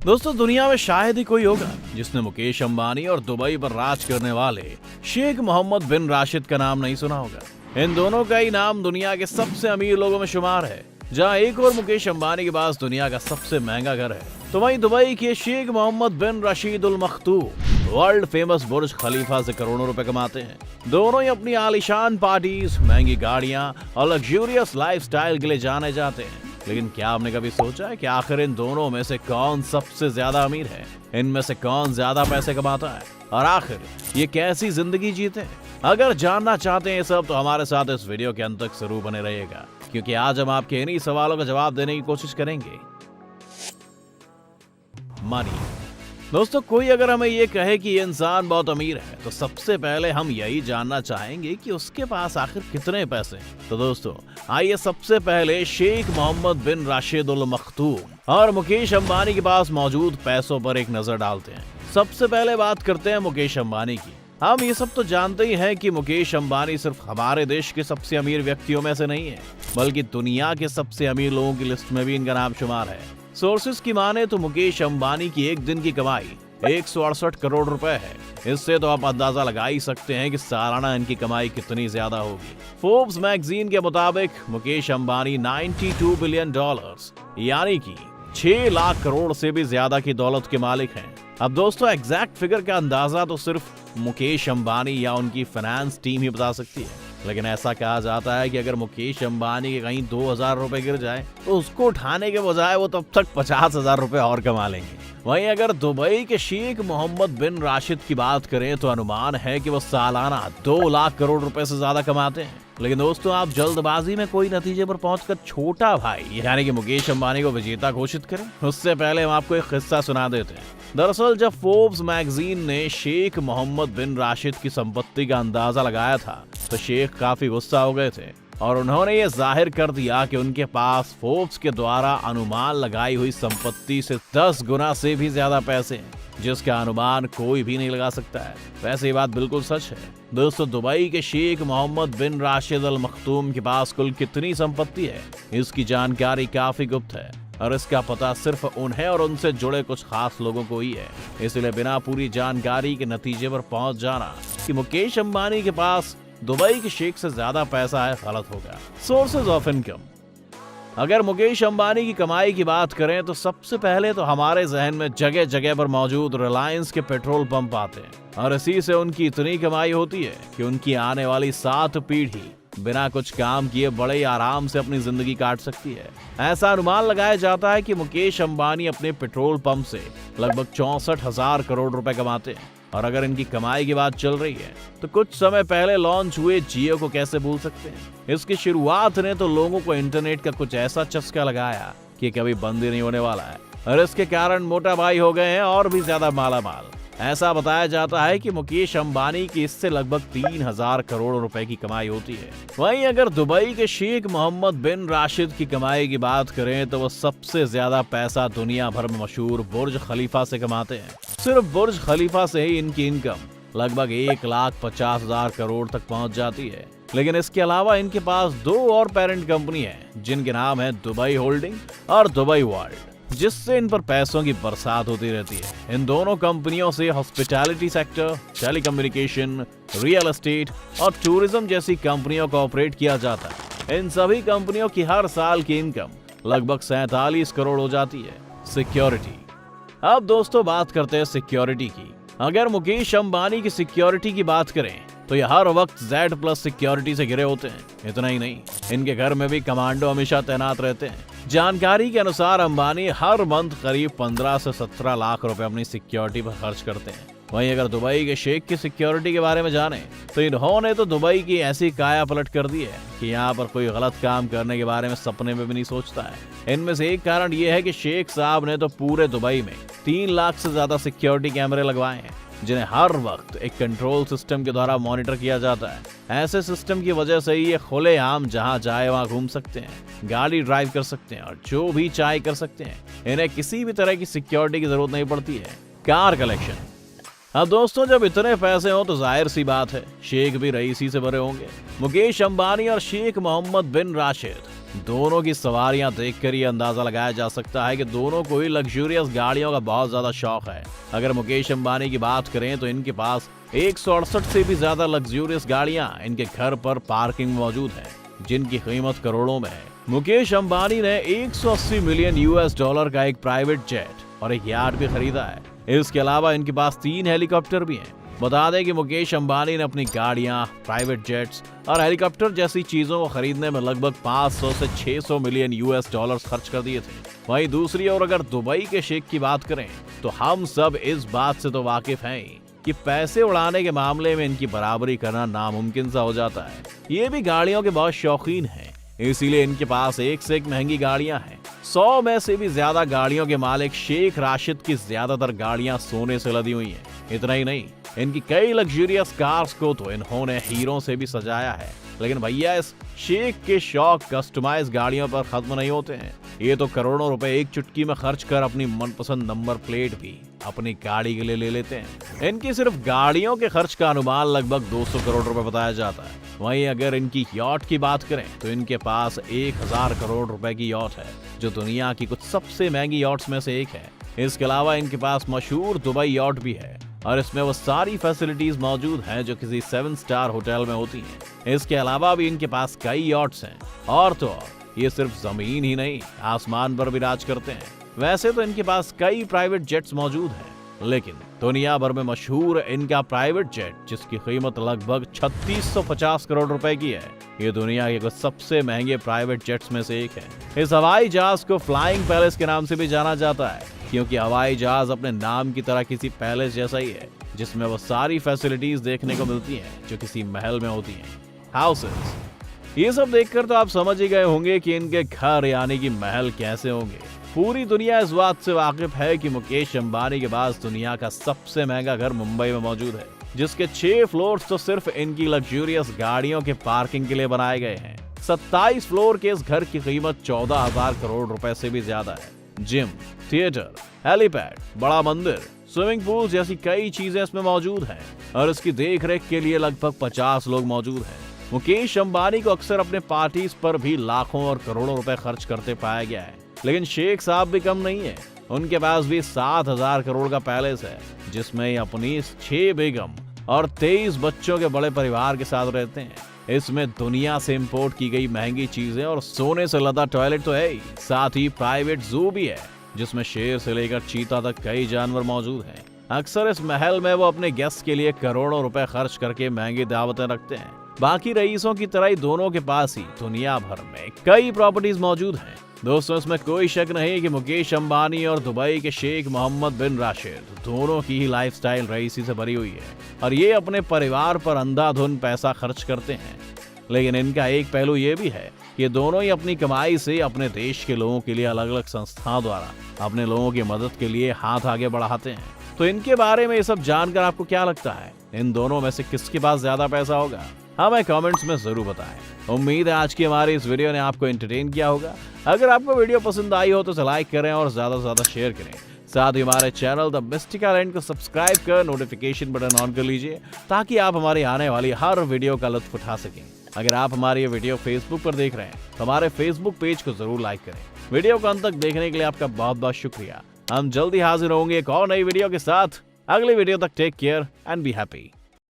दोस्तों, दुनिया में शायद ही कोई होगा जिसने मुकेश अंबानी और दुबई पर राज करने वाले शेख मोहम्मद बिन राशिद का नाम नहीं सुना होगा। इन दोनों का ही नाम दुनिया के सबसे अमीर लोगों में शुमार है। जहां एक और मुकेश अंबानी के पास दुनिया का सबसे महंगा घर है, तो वहीं दुबई के शेख मोहम्मद बिन रशीद अल मखतूम वर्ल्ड फेमस बुर्ज खलीफा से करोड़ों रुपए कमाते हैं। दोनों ही अपनी आलीशान पार्टीज, महंगी गाड़ियां और लग्जूरियस लाइफस्टाइल के लिए जाने जाते हैं। लेकिन क्या आपने कभी सोचा है कि आखिर इन दोनों में से कौन सबसे ज्यादा अमीर है? इनमें से कौन ज्यादा पैसे कमाता है और आखिर ये कैसी जिंदगी जीते हैं? अगर जानना चाहते हैं ये सब, तो हमारे साथ इस वीडियो के अंत तक जरूर बने रहिएगा, क्योंकि आज हम आपके इन्हीं सवालों का जवाब देने की कोशिश करेंगे। मनी। दोस्तों, कोई अगर हमें ये कहे कि ये इंसान बहुत अमीर है, तो सबसे पहले हम यही जानना चाहेंगे कि उसके पास आखिर कितने पैसे हैं। तो दोस्तों, आइए सबसे पहले शेख मोहम्मद बिन राशिद अल मखतूम और मुकेश अंबानी के पास मौजूद पैसों पर एक नजर डालते हैं। सबसे पहले बात करते हैं मुकेश अंबानी की। हम ये सब तो जानते ही हैं कि मुकेश अंबानी सिर्फ हमारे देश के सबसे अमीर व्यक्तियों में से नहीं है, बल्कि दुनिया के सबसे अमीर लोगों की लिस्ट में भी इनका नाम शुमार है। सोर्सेस की माने तो मुकेश अंबानी की एक दिन की कमाई 168 करोड़ रुपए है। इससे तो आप अंदाजा लगा ही सकते हैं कि सालाना इनकी कमाई कितनी ज्यादा होगी। फोर्ब्स मैगजीन के मुताबिक मुकेश अंबानी 92 बिलियन डॉलर्स यानी कि 6 लाख करोड़ से भी ज्यादा की दौलत के मालिक हैं। अब दोस्तों, एग्जैक्ट फिगर का अंदाजा तो सिर्फ मुकेश अंबानी या उनकी फाइनेंस टीम ही बता सकती है। लेकिन ऐसा कहा जाता है कि अगर मुकेश अंबानी के कहीं 2000 रुपए गिर जाए, तो उसको उठाने के बजाय वो तब तक 50,000 रुपए और कमा लेंगे। वहीं अगर दुबई के शेख मोहम्मद बिन राशिद की बात करें, तो अनुमान है कि वो सालाना 2 लाख करोड़ रुपए से ज्यादा कमाते हैं। लेकिन दोस्तों, आप जल्दबाजी में कोई नतीजे पर पहुंचकर छोटा भाई यानी कि मुकेश अंबानी को विजेता घोषित करें, उससे पहले हम आपको एक किस्सा सुना देते हैं। दरअसल जब फोर्ब्स मैगजीन ने शेख मोहम्मद बिन राशिद की संपत्ति का अंदाजा लगाया था, तो शेख काफी गुस्सा हो गए थे और उन्होंने ये जाहिर कर दिया कि उनके पास फोर्ब्स के द्वारा अनुमान लगाई हुई संपत्ति से 10 गुना से भी ज्यादा पैसे हैं, जिसका अनुमान कोई भी नहीं लगा सकता है। वैसे ये बात बिल्कुल सच है। दोस्तों, दुबई के शेख मोहम्मद बिन राशिद अल मखतूम के पास कुल कितनी संपत्ति है, इसकी जानकारी काफी गुप्त है और इसका पता सिर्फ उन्हें और उनसे जुड़े कुछ खास लोगों को ही है। इसलिए बिना पूरी जानकारी के नतीजे पर पहुंच जाना कि मुकेश अंबानी के पास दुबई के शेख से ज्यादा पैसा है, गलत होगा। Sources of income. अगर मुकेश अंबानी की कमाई की बात करें, तो सबसे पहले तो हमारे जहन में जगह जगह पर मौजूद रिलायंस के पेट्रोल पंप आते हैं और इसी से उनकी इतनी कमाई होती है कि उनकी आने वाली 7 पीढ़ी बिना कुछ काम किए बड़े ही आराम से अपनी जिंदगी काट सकती है। ऐसा अनुमान लगाया जाता है कि मुकेश अंबानी अपने पेट्रोल पंप से लगभग 64,000 करोड़ रुपए कमाते हैं। और अगर इनकी कमाई की बात चल रही है, तो कुछ समय पहले लॉन्च हुए जियो को कैसे भूल सकते हैं। इसकी शुरुआत ने तो लोगों को इंटरनेट का कुछ ऐसा चस्का लगाया कि कभी बंद ही नहीं होने वाला है और इसके कारण मोटा भाई हो गए हैं और भी ज्यादा मालामाल। ऐसा बताया जाता है कि मुकेश अंबानी की इससे लगभग 3000 करोड़ रुपए की कमाई होती है। वहीं अगर दुबई के शेख मोहम्मद बिन राशिद की कमाई की बात करें, तो वो सबसे ज्यादा पैसा दुनिया भर में मशहूर बुर्ज खलीफा से कमाते हैं। सिर्फ बुर्ज खलीफा से ही इनकी इनकम लगभग 1,50,000 करोड़ तक पहुंच जाती है। लेकिन इसके अलावा इनके पास 2 और पेरेंट कंपनी है, जिनके नाम है दुबई होल्डिंग और दुबई वर्ल्ड, जिससे इन पर पैसों की बरसात होती रहती है। इन दोनों कंपनियों से hospitality sector, telecommunication, real estate और टूरिज्म जैसी कंपनियों को ऑपरेट किया जाता है। इन सभी कंपनियों की हर साल की इनकम लगभग 47 करोड़ हो जाती है। सिक्योरिटी। अब दोस्तों, बात करते हैं सिक्योरिटी की। अगर मुकेश अंबानी की सिक्योरिटी की बात करें, तो ये हर वक्त Z+ सिक्योरिटी से घिरे होते हैं। इतना ही नहीं, इनके घर में भी कमांडो हमेशा तैनात रहते हैं। जानकारी के अनुसार अंबानी हर मंथ करीब 15 से 17 लाख रुपए अपनी सिक्योरिटी पर खर्च करते हैं। वहीं अगर दुबई के शेख की सिक्योरिटी के बारे में जाने, तो इन्होंने तो दुबई की ऐसी काया पलट कर दी है कि यहाँ पर कोई गलत काम करने के बारे में सपने में भी नहीं सोचता है। इनमें से एक कारण ये है कि शेख साहब ने तो पूरे दुबई में 3 लाख से ज्यादा सिक्योरिटी कैमरे लगवाए हैं, जिन्हें हर वक्त एक कंट्रोल सिस्टम के द्वारा मॉनिटर किया जाता है। ऐसे सिस्टम की वजह से ही ये खुलेआम जहां चाहे वहां घूम सकते हैं, गाड़ी ड्राइव कर सकते हैं और जो भी चाहे कर सकते हैं। इन्हें किसी भी तरह की सिक्योरिटी की जरूरत नहीं पड़ती है। Car collection. अब दोस्तों, जब इतने पैसे हो तो जाहिर सी बात है शेख भी रईसी से भरे होंगे। मुकेश अंबानी और शेख मोहम्मद बिन राशिद दोनों की सवारियां देखकर ये अंदाजा लगाया जा सकता है कि दोनों को ही लग्जूरियस गाड़ियों का बहुत ज्यादा शौक है। अगर मुकेश अंबानी की बात करें तो इनके पास 168 से भी ज्यादा लग्जूरियस गाड़ियां इनके घर पर पार्किंग में मौजूद है, जिनकी कीमत करोड़ों में है। मुकेश अंबानी ने 180 मिलियन US डॉलर का एक प्राइवेट जेट और एक यार्ड भी खरीदा है। इसके अलावा इनके पास 3 हेलीकॉप्टर भी हैं। बता दें कि मुकेश अंबानी ने अपनी गाड़ियां, प्राइवेट जेट्स और हेलीकॉप्टर जैसी चीजों को खरीदने में लगभग 500 से 600 मिलियन US डॉलर खर्च कर दिए थे। वहीं दूसरी ओर अगर दुबई के शेख की बात करें तो हम सब इस बात से तो वाकिफ हैं कि पैसे उड़ाने के मामले में इनकी बराबरी करना नामुमकिन सा हो जाता है। ये भी गाड़ियों के बहुत शौकीन हैं, इसीलिए इनके पास एक से एक महंगी गाड़ियां हैं। 100 में से भी ज्यादा गाड़ियों के मालिक शेख राशिद की ज्यादातर गाड़ियां सोने से लदी हुई हैं। इतना ही नहीं, इनकी कई लग्जूरियस कार्स को तो इन्होंने हीरों से भी सजाया है। लेकिन भैया, इस शेख के शौक कस्टमाइज गाड़ियों पर खत्म नहीं होते हैं। ये तो करोड़ों रुपए एक चुटकी में खर्च कर अपनी मनपसंद नंबर प्लेट भी अपनी गाड़ी के लिए ले लेते हैं। इनकी सिर्फ गाड़ियों के खर्च का अनुमान लगभग 200 करोड़ रुपए बताया जाता है। वहीं अगर इनकी यॉट की बात करें तो इनके पास 1000 करोड़ रुपए की यॉट है, जो दुनिया की कुछ सबसे महंगी यॉट्स में से एक है। इसके अलावा इनके पास मशहूर दुबई यॉट भी है और इसमें वो सारी फैसिलिटीज मौजूद हैं जो किसी 7 स्टार होटल में होती हैं। इसके अलावा भी इनके पास कई यॉट्स हैं और तो ये सिर्फ जमीन ही नहीं, आसमान पर भी राज करते हैं। वैसे तो इनके पास कई प्राइवेट जेट्स मौजूद हैं, लेकिन दुनिया भर में मशहूर इनका प्राइवेट जेट, जिसकी कीमत लगभग 3650 करोड़ रुपए की है, ये दुनिया के कुछ सबसे महंगे प्राइवेट जेट्स में से एक है। इस हवाई जहाज को फ्लाइंग पैलेस के नाम से भी जाना जाता है, क्योंकि हवाई जहाज अपने नाम की तरह किसी पैलेस जैसा ही है, जिसमें वो सारी फैसिलिटीज देखने को मिलती हैं जो किसी महल में होती हैं। हाउसेस, ये सब देखकर तो आप समझ ही गए होंगे कि इनके घर यानी कि महल कैसे होंगे। पूरी दुनिया इस बात से वाकिफ है कि मुकेश अंबानी के पास दुनिया का सबसे महंगा घर मुंबई में मौजूद है, जिसके 6 फ्लोर्स तो सिर्फ इनकी लग्जूरियस गाड़ियों के पार्किंग के लिए बनाए गए हैं। 27 फ्लोर के इस घर की कीमत 14,000 करोड़ रुपए से भी ज्यादा है। जिम, थिएटर, हेलीपैड, बड़ा मंदिर, स्विमिंग पूल जैसी कई चीजें इसमें मौजूद हैं और इसकी देखरेख के लिए लगभग 50 लोग मौजूद हैं। मुकेश अंबानी को अक्सर अपने पार्टीज पर भी लाखों और करोड़ों रुपए खर्च करते पाया गया है, लेकिन शेख साहब भी कम नहीं है। उनके पास भी 7000 करोड़ का पैलेस है, जिसमें अपनी 6 बेगम और 23 बच्चों के बड़े परिवार के साथ रहते हैं। इसमें दुनिया से इंपोर्ट की गई महंगी चीजें और सोने से लदा टॉयलेट तो है ही, साथ ही प्राइवेट जू भी है, जिसमें शेर से लेकर चीता तक कई जानवर मौजूद हैं। अक्सर इस महल में वो अपने गेस्ट के लिए करोड़ों रुपए खर्च करके महंगी दावतें रखते हैं। बाकी रईसों की तरह ही दोनों के पास ही दुनिया भर में कई प्रॉपर्टीज मौजूद हैं। दोस्तों, इसमें कोई शक नहीं कि मुकेश अंबानी और दुबई के शेख मोहम्मद बिन राशिद दोनों की ही लाइफस्टाइल रईसी से भरी हुई है और ये अपने परिवार पर अंधाधुन पैसा खर्च करते हैं। लेकिन इनका एक पहलू ये भी है कि दोनों ही अपनी कमाई से अपने देश के लोगों के लिए अलग अलग संस्थाओं द्वारा अपने लोगों की मदद के लिए हाथ आगे बढ़ाते हैं। तो इनके बारे में ये सब जानकर आपको क्या लगता है? इन दोनों में से किसके पास ज्यादा पैसा होगा? हमें कमेंट्स में जरूर बताएं। उम्मीद है आज की हमारी इस वीडियो ने आपको एंटरटेन किया होगा। अगर आपको वीडियो पसंद आई हो तो लाइक करें और ज्यादा से ज्यादा शेयर करें। साथ ही हमारे चैनल द मिस्टिक आइलैंड को सब्सक्राइब कर नोटिफिकेशन बटन ऑन कर लीजिए, ताकि आप हमारी आने वाली हर वीडियो का लुत्फ उठा सकें। अगर आप हमारी ये वीडियो फेसबुक पर देख रहे हैं तो हमारे फेसबुक पेज को जरूर लाइक करें। वीडियो को अंत तक देखने के लिए आपका बहुत बहुत शुक्रिया। हम जल्दी हाजिर होंगे एक और नई वीडियो के साथ। अगली वीडियो तक take care and be happy.